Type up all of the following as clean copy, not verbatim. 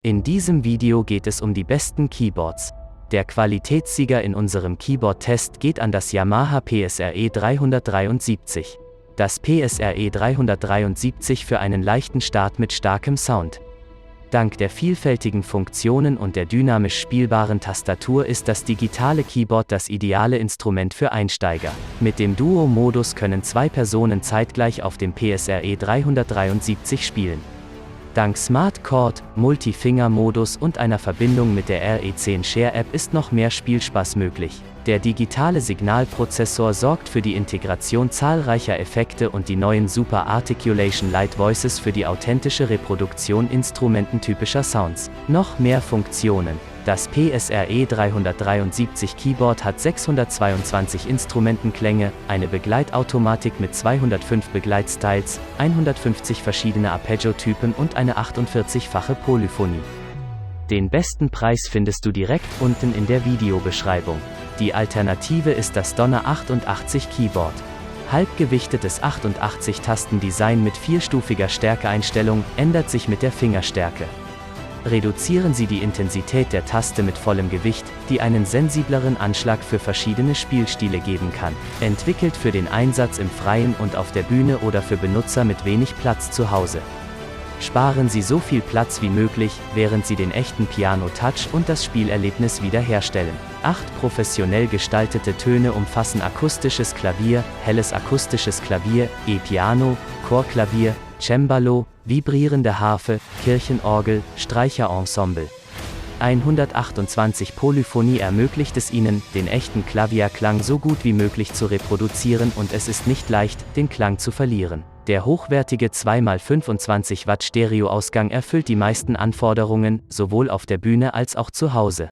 In diesem Video geht es um die besten Keyboards. Der Qualitätssieger in unserem Keyboard-Test geht an das Yamaha PSRE 373. Das PSRE 373 für einen leichten Start mit starkem Sound. Dank der vielfältigen Funktionen und der dynamisch spielbaren Tastatur ist das digitale Keyboard das ideale Instrument für Einsteiger. Mit dem Duo-Modus können zwei Personen zeitgleich auf dem PSRE 373 spielen. Dank Smart Chord, Multi-Finger-Modus und einer Verbindung mit der RE10 Share-App ist noch mehr Spielspaß möglich. Der digitale Signalprozessor sorgt für die Integration zahlreicher Effekte und die neuen Super Articulation Light Voices für die authentische Reproduktion instrumententypischer Sounds. Noch mehr Funktionen. Das PSRE 373 Keyboard hat 622 Instrumentenklänge, eine Begleitautomatik mit 205 Begleitstyles, 150 verschiedene Arpeggio-Typen und eine 48-fache Polyphonie. Den besten Preis findest du direkt unten in der Videobeschreibung. Die Alternative ist das Donner 88 Keyboard. Halbgewichtetes 88-Tasten-Design mit vierstufiger Stärkeeinstellung ändert sich mit der Fingerstärke. Reduzieren Sie die Intensität der Taste mit vollem Gewicht, die einen sensibleren Anschlag für verschiedene Spielstile geben kann. Entwickelt für den Einsatz im Freien und auf der Bühne oder für Benutzer mit wenig Platz zu Hause. Sparen Sie so viel Platz wie möglich, während Sie den echten Piano-Touch und das Spielerlebnis wiederherstellen. 8 professionell gestaltete Töne umfassen akustisches Klavier, helles akustisches Klavier, E-Piano, Chorklavier, Cembalo, vibrierende Harfe, Kirchenorgel, Streicherensemble. 128 Polyphonie ermöglicht es Ihnen, den echten Klavierklang so gut wie möglich zu reproduzieren und es ist nicht leicht, den Klang zu verlieren. Der hochwertige 2x25 Watt Stereoausgang erfüllt die meisten Anforderungen, sowohl auf der Bühne als auch zu Hause.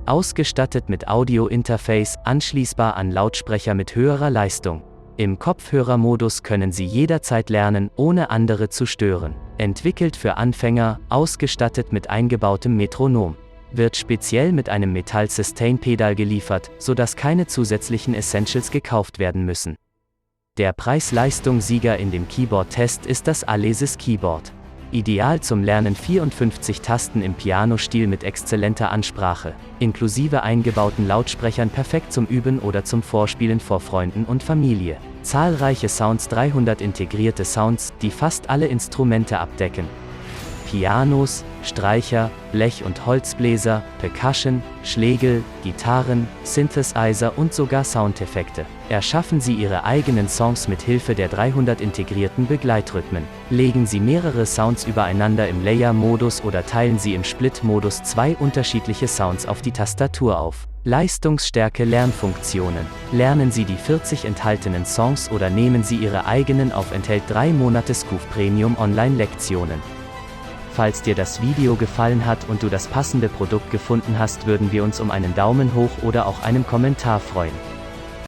Ausgestattet mit Audio-Interface, anschließbar an Lautsprecher mit höherer Leistung. Im Kopfhörermodus können Sie jederzeit lernen, ohne andere zu stören. Entwickelt für Anfänger, ausgestattet mit eingebautem Metronom. Wird speziell mit einem Metall-Sustain-Pedal geliefert, sodass keine zusätzlichen Essentials gekauft werden müssen. Der Preis-Leistung-Sieger in dem Keyboard-Test ist das Alesis Keyboard. Ideal zum Lernen 54 Tasten im Piano-Stil mit exzellenter Ansprache, inklusive eingebauten Lautsprechern perfekt zum Üben oder zum Vorspielen vor Freunden und Familie. Zahlreiche Sounds, 300 integrierte Sounds, die fast alle Instrumente abdecken. Pianos, Streicher, Blech- und Holzbläser, Percussion, Schlegel, Gitarren, Synthesizer und sogar Soundeffekte. Erschaffen Sie Ihre eigenen Songs mit Hilfe der 300 integrierten Begleitrhythmen. Legen Sie mehrere Sounds übereinander im Layer-Modus oder teilen Sie im Split-Modus zwei unterschiedliche Sounds auf die Tastatur auf. Leistungsstärke Lernfunktionen. Lernen Sie die 40 enthaltenen Songs oder nehmen Sie Ihre eigenen auf, enthält 3 Monate Scoof Premium Online-Lektionen. Falls dir das Video gefallen hat und du das passende Produkt gefunden hast, würden wir uns um einen Daumen hoch oder auch einen Kommentar freuen.